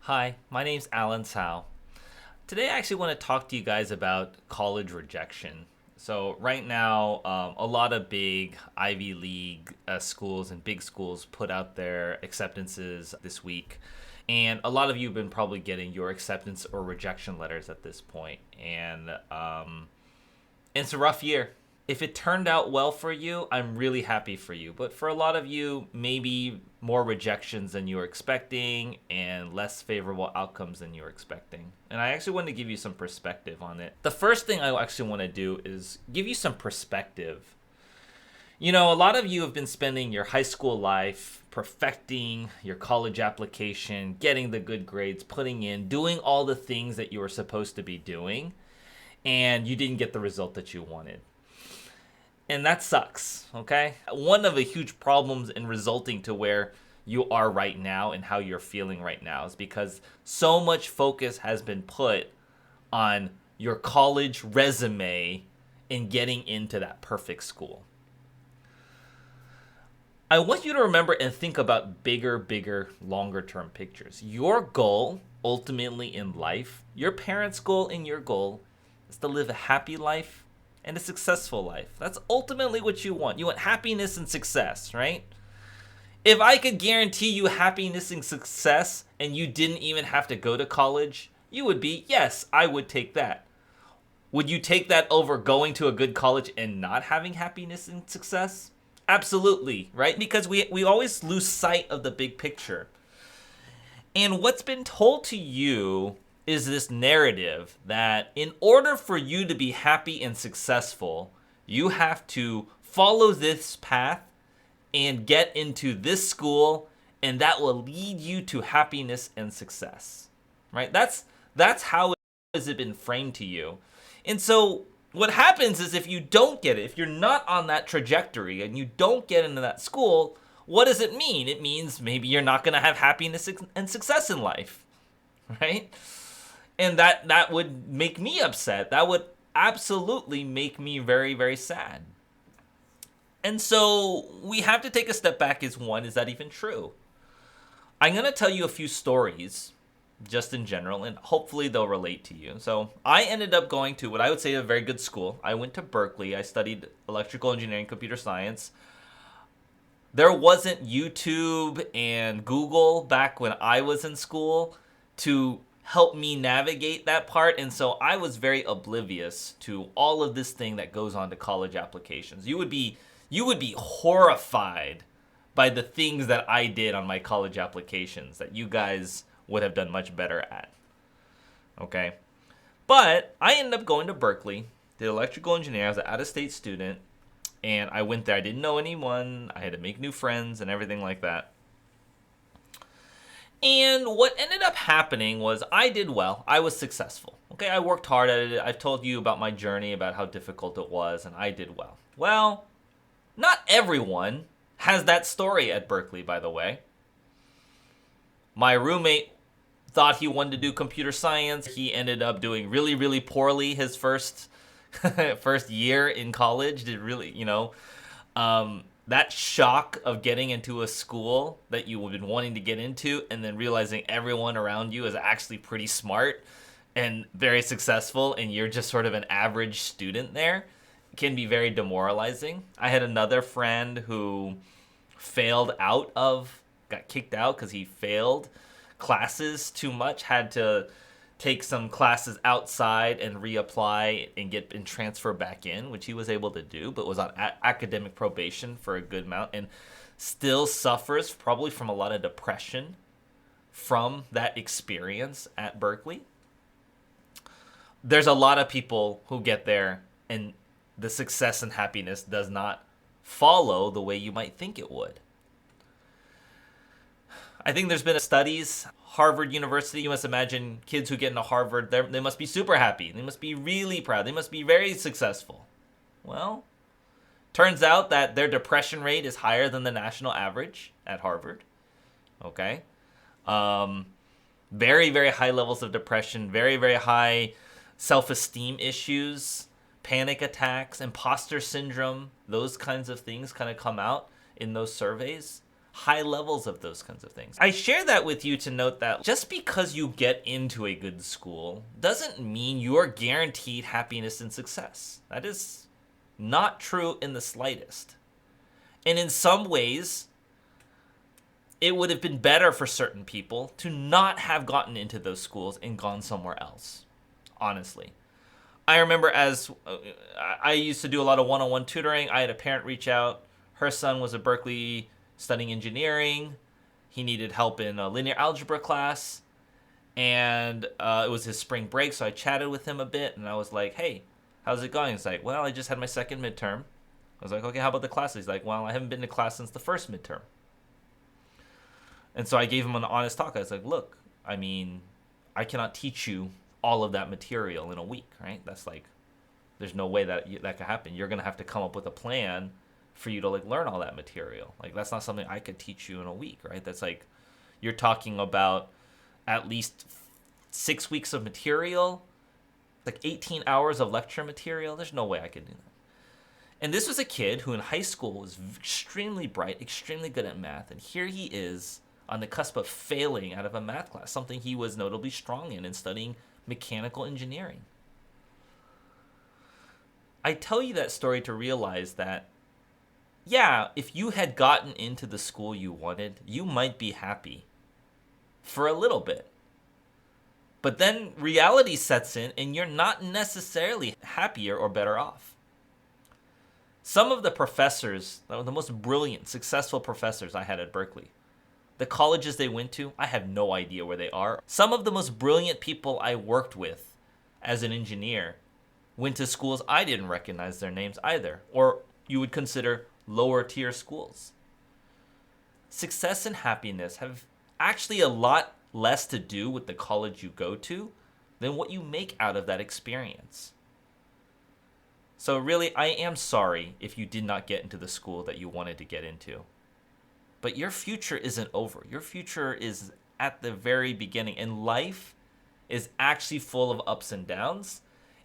Hi, my name's Alan Tsao. Today, I actually want to talk to you guys about college rejection. So, right now, a lot of big Ivy League schools and big schools put out their acceptances this week. And a lot of you have been probably getting your acceptance or rejection letters at this point. And it's a rough year. If it turned out well for you, I'm really happy for you. But for a lot of you, maybe more rejections than you were expecting and less favorable outcomes than you were expecting. And I actually want to give you some perspective on it. The first thing I actually want to do is give you some perspective. You know, a lot of you have been spending your high school life perfecting your college application, getting the good grades, putting in, doing all the things that you were supposed to be doing, and you didn't get the result that you wanted. And that sucks, okay? One of the huge problems in resulting to where you are right now and how you're feeling right now is because so much focus has been put on your college resume and getting into that perfect school. I want you to remember and think about bigger, longer term pictures. Your goal ultimately in life, your parents' goal and your goal is to live a happy life and a successful life. That's ultimately what you want. You want happiness and success, right? If I could guarantee you happiness and success and you didn't even have to go to college, you would be, yes, I would take that. Would you take that over going to a good college and not having happiness and success? Absolutely, right? Because we always lose sight of the big picture. And what's been told to you is this narrative that in order for you to be happy and successful, you have to follow this path and get into this school, and that will lead you to happiness and success. Right? That's how it has been framed to you. And so what happens is if you don't get it, if you're not on that trajectory and you don't get into that school, what does it mean? It means maybe you're not going to have happiness and success in life, right? And that would make me upset. That would absolutely make me very sad. And so we have to take a step back as one, is that even true? I'm going to tell you a few stories just in general, and hopefully they'll relate to you. So I ended up going to what I would say a very good school. I went to Berkeley. I studied electrical engineering, computer science. There wasn't YouTube and Google back when I was in school to help me navigate that part, and so I was very oblivious to all of this thing that goes on to college applications. You would be horrified by the things that I did on my college applications that you guys would have done much better at. Okay? But I ended up going to Berkeley, did electrical engineering. I was an out-of-state student, and I went there. I didn't know anyone. I had to make new friends and everything like that. And what ended up happening was I did well. I was successful. Okay, I worked hard at it. I've told you about my journey, about how difficult it was, and I did well. Well, not everyone has that story at Berkeley, by the way. My roommate thought he wanted to do computer science. He ended up doing really poorly his first first year in college. Did really, that shock of getting into a school that you've been wanting to get into and then realizing everyone around you is actually pretty smart and very successful and you're just sort of an average student there can be very demoralizing. I had another friend who got kicked out because he failed classes too much, had to take some classes outside and reapply and transfer back in, which he was able to do, but was on academic probation for a good amount and still suffers probably from a lot of depression from that experience at Berkeley. There's a lot of people who get there and the success and happiness does not follow the way you might think it would. I think there's been studies, Harvard University, you must imagine kids who get into Harvard, they must be super happy. They must be really proud. They must be very successful. Well, turns out that their depression rate is higher than the national average at Harvard. Okay? Very high levels of depression, very high self-esteem issues, panic attacks, imposter syndrome, those kinds of things kind of come out in those surveys. high levels of those kinds of things. I share that with you to note that just because you get into a good school doesn't mean you're guaranteed happiness and success. That is not true in the slightest. And in some ways, it would have been better for certain people to not have gotten into those schools and gone somewhere else, honestly. I remember as I used to do a lot of one-on-one tutoring, I had a parent reach out. Her son was at Berkeley studying engineering. He needed help in a linear algebra class. And it was his spring break, so I chatted with him a bit. And I was like, hey, how's it going? He's like, well, I just had my second midterm. I was like, okay, how about the class? He's like, well, I haven't been to class since the first midterm. And so I gave him an honest talk. I was like, look, I mean, I cannot teach you all of that material in a week, right? That's like, there's no way that that could happen. You're going to have to come up with a plan for you to like learn all that material. Like, that's not something I could teach you in a week, right? That's like, you're talking about at least 6 weeks of material, like 18 hours of lecture material. There's no way I could do that. And this was a kid who in high school was extremely bright, extremely good at math. And here he is on the cusp of failing out of a math class, something he was notably strong in and studying mechanical engineering. I tell you that story to realize that, yeah, if you had gotten into the school you wanted, you might be happy for a little bit. But then reality sets in and you're not necessarily happier or better off. Some of the professors, the most brilliant, successful professors I had at Berkeley, the colleges they went to, I have no idea where they are. Some of the most brilliant people I worked with as an engineer went to schools I didn't recognize their names either, or you would consider lower tier schools. Success and happiness have actually a lot less to do with the college you go to than what you make out of that experience. So really, I am sorry if you did not get into the school that you wanted to get into. But your future isn't over. Your future is at the very beginning. And life is actually full of ups and downs.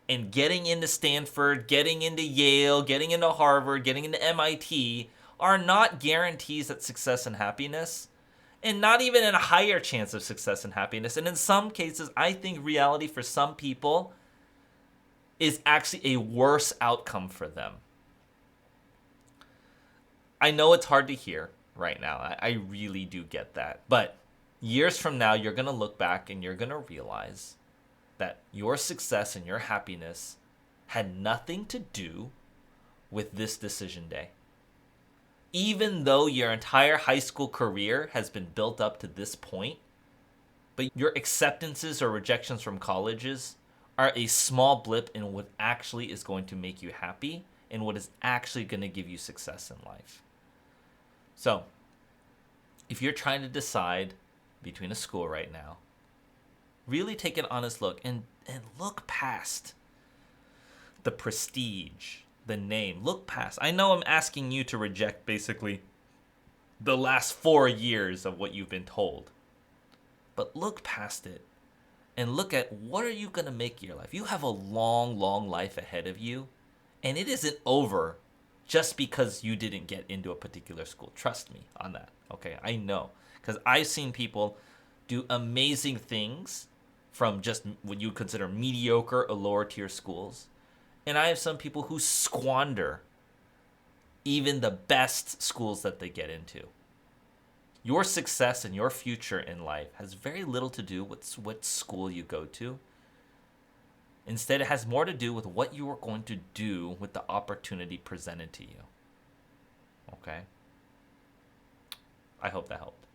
And getting into Stanford, getting into Yale, getting into Harvard, getting into MIT are not guarantees of success and happiness. And not even a higher chance of success and happiness. And in some cases, I think reality for some people is actually a worse outcome for them. I know it's hard to hear right now. I really do get that. But years from now, you're going to look back and you're going to realize that your success and your happiness had nothing to do with this decision day. Even though your entire high school career has been built up to this point, but your acceptances or rejections from colleges are a small blip in what actually is going to make you happy and what is actually going to give you success in life. So, if you're trying to decide between a school right now, really take an honest look and look past the prestige, the name. Look past. I know I'm asking you to reject basically the last 4 years of what you've been told. But look past it and look at what are you going to make your life. You have a long, long life ahead of you, and it isn't over just because you didn't get into a particular school. Trust me on that. Okay, I know. Because I've seen people do amazing things from just what you would consider mediocre or lower tier schools. And I have some people who squander even the best schools that they get into. Your success and your future in life has very little to do with what school you go to. Instead, it has more to do with what you are going to do with the opportunity presented to you. Okay? I hope that helped.